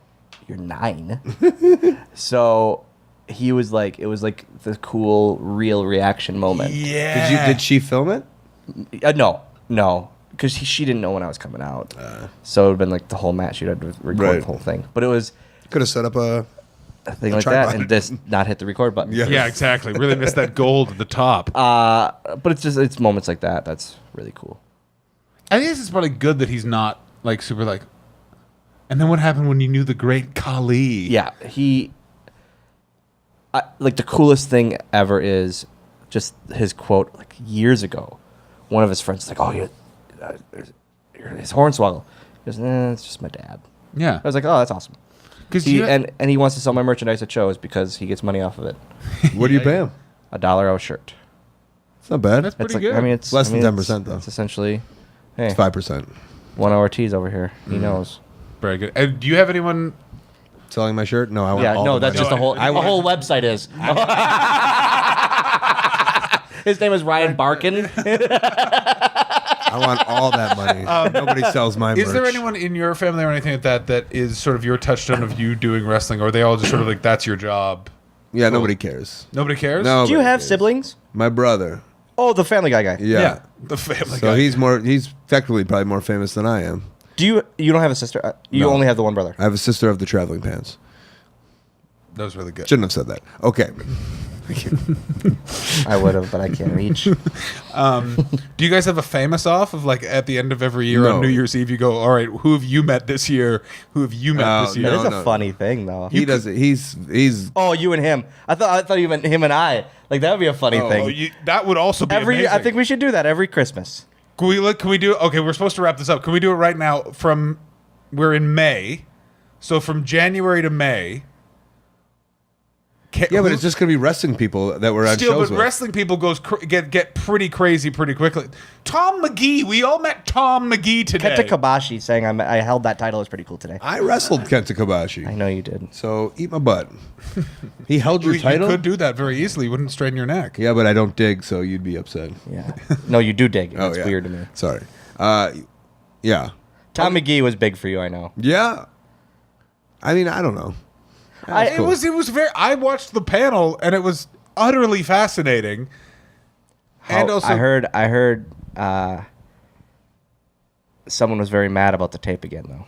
you're 9. So he was like, it was like the cool, real reaction moment. Yeah. Did she film it? No, because she didn't know when I was coming out. So it would have been like the whole match. You'd have to record Right. the whole thing. But it was Could have set up a thing like that tripod. and just not hit the record button. Yeah. Yeah, exactly. Really missed that gold at the top. But it's moments like that that's really cool. I think it's probably good that he's not like super like. And then what happened when you knew the great Khali? Yeah, like the coolest thing ever is just his quote like years ago. One of his friends was like, "Oh, you're his Hornswoggle." He goes, it's just my dad. Yeah. I was like, "Oh, that's awesome." Because And he wants to sell my merchandise at shows because he gets money off of it. What do you pay him? $1 a shirt. It's not bad. That's pretty It's like, good. I mean, it's Less than I mean, 10% though. It's essentially, hey, It's 5%. 1 hour teas over here. He knows. very good. Do you have anyone? Selling my shirt? No, I want Yeah, all no, the that's money. just a whole. I want, whole website is. His name is Ryan Barkin. I want all that money. Nobody sells my merch. Is there anyone in your family or anything like that is sort of your touchstone of you doing wrestling, or are they all just sort of like that's your job? Yeah, nobody cares. Nobody cares. No. Do you have siblings? My brother. Oh, the Family Guy guy. Yeah. the Family So Guy. he's technically probably more famous than I am. You don't have a sister? You No. only have the one brother. I have a sister of the traveling pants. That was really good. Shouldn't have said that. Okay. I would have, but I can't reach. Do you guys have a famous off of like at the end of every year No. on New Year's Eve? You go, all right, who have you met this year? Who have you met this year? That is No, a funny thing, though. He doesn't. He's. Oh, you and him. I thought you meant him and I. Like that would be a funny Oh, thing. that would also be Every amazing. I think we should do that every Christmas. Can we look? Can we do? Okay, we're supposed to wrap this up. Can we do it right now? We're in May, so from January to May. Yeah, but it's just gonna be wrestling people that we're on Still, shows but with. wrestling people get pretty crazy pretty quickly. Tom McGee, we all met Tom McGee today. Kenta Kobashi saying I held that title is pretty cool today. I wrestled Kenta Kobashi. I know you did. So eat my butt. He held your You title. could do that very easily. You wouldn't strain your neck. Yeah, but I don't dig, so you'd be upset. Yeah. No, you do dig. That's yeah. weird to me. Sorry. Yeah. Tom McGee was big for you, I know. Yeah. I mean, I don't know. That's cool. It was very. I watched the panel and it was utterly fascinating. And also, I heard someone was very mad about the tape again, though.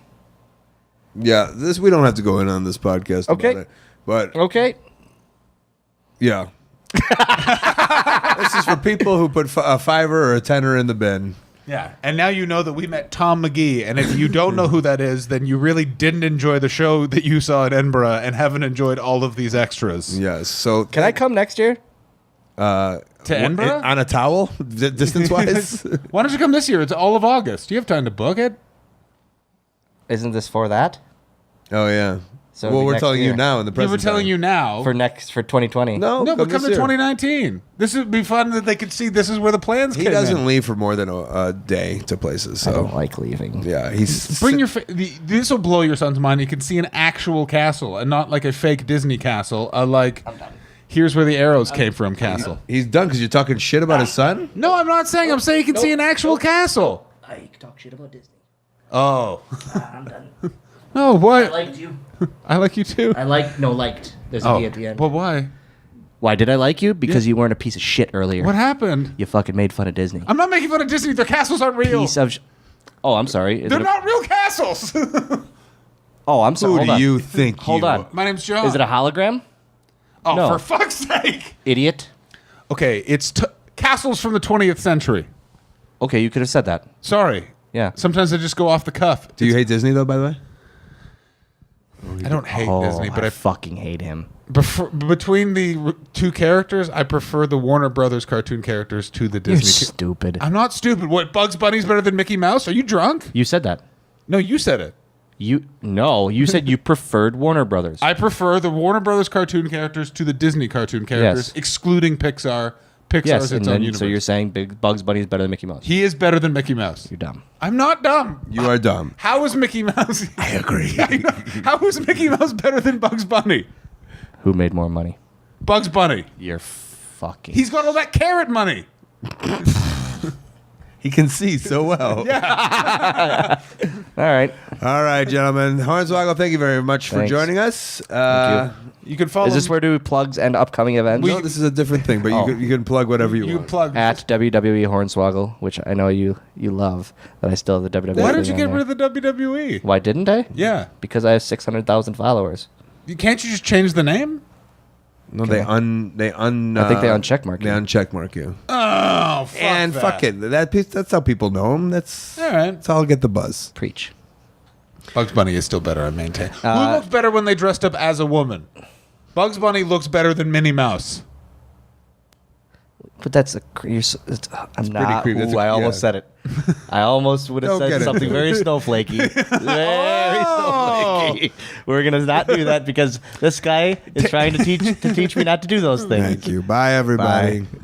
Yeah, we don't have to go in on this podcast Okay. about it. But Okay. yeah. This is for people who put a fiver or a tenner in the bin. yeah. And now you know that we met Tom McGee. And if you don't know who that is, then you really didn't enjoy the show that you saw at Edinburgh and haven't enjoyed all of these extras. Yes. So Can I come next year? To Edinburgh? on a towel, distance wise? Why don't you come this year? It's all of August. You have time to book it. Isn't this for that? Oh yeah. So well, it'll be we're next telling year. you now in the Yeah, present. we're telling time. you now. For 2020? No, no, but come this to year. 2019. This would be fun that they could see this is where the plans He came doesn't in. leave for more than a day to places. I So don't like leaving. yeah, he's Bring your. This will blow your son's mind. You can see an actual castle and not like a fake Disney castle. Here's where the arrows came from castle. He's done because you're talking shit about his son. No, I'm not saying. I'm saying you can see an actual castle. I talk shit about Disney. Oh. I'm done. No, I why? liked you. I like you too. Liked. There's a D at the end. But why? Why did I like you? Because you weren't a piece of shit earlier. What happened? You fucking made fun of Disney. I'm not making fun of Disney. Their castles aren't real. Piece of. Oh, I'm sorry. Is They're it a- not real castles. Oh, I'm sorry. Who Hold do on. you think? Hold you on. are? My name's John. Is it a hologram? Oh, No. for fuck's sake! Idiot. Okay, it's castles from the 20th century. Okay, you could have said that. Sorry. Yeah. Sometimes I just go off the cuff. Do you hate Disney though? By the way. I don't hate Oh, Disney, but I fucking hate him. between the two characters, I prefer the Warner Brothers cartoon characters to the You're Disney. stupid. I'm not stupid. What, Bugs Bunny's better than Mickey Mouse? Are you drunk? You said that. No, you said it. You said you preferred Warner Brothers. I prefer the Warner Brothers cartoon characters to the Disney cartoon characters, Yes. excluding Pixar. Pixar yes, is and its own then universe. so you're saying Big Bugs Bunny is better than Mickey Mouse. He is better than Mickey Mouse. You're dumb. I'm not dumb. You are dumb. How is Mickey Mouse? I agree. How is Mickey Mouse better than Bugs Bunny? Who made more money? Bugs Bunny. You're fucking. He's got all that carrot money. He can see so well. All right. All right, gentlemen. Hornswoggle, thank you very much for Thanks. joining us. You can follow. Is this where do we plugs and upcoming events? No, this is a different thing, but Oh. you can plug whatever you you want. plug At WWE Hornswoggle, which I know you love, but I still have the WWE. Why did you thing get on rid there. of the WWE? Why didn't I? Yeah. Because I have 600,000 followers. Can't you just change the name? No, they I think they uncheckmark They you. uncheckmark you. Oh, fuck And that. fuck it. That's how people know him. That's All right. that's how I'll get the buzz. Preach. Bugs Bunny is still better, I maintain. Who looked better when they dressed up as a woman? Bugs Bunny looks better than Minnie Mouse. But that's I'm not. creepy. That's Ooh, I almost yeah. said it. I almost would have Don't get said it. something very snowflakey. Very snowflakey. We're gonna not do that because this guy is trying to teach me not to do those things. Thank you. Bye, everybody. Bye.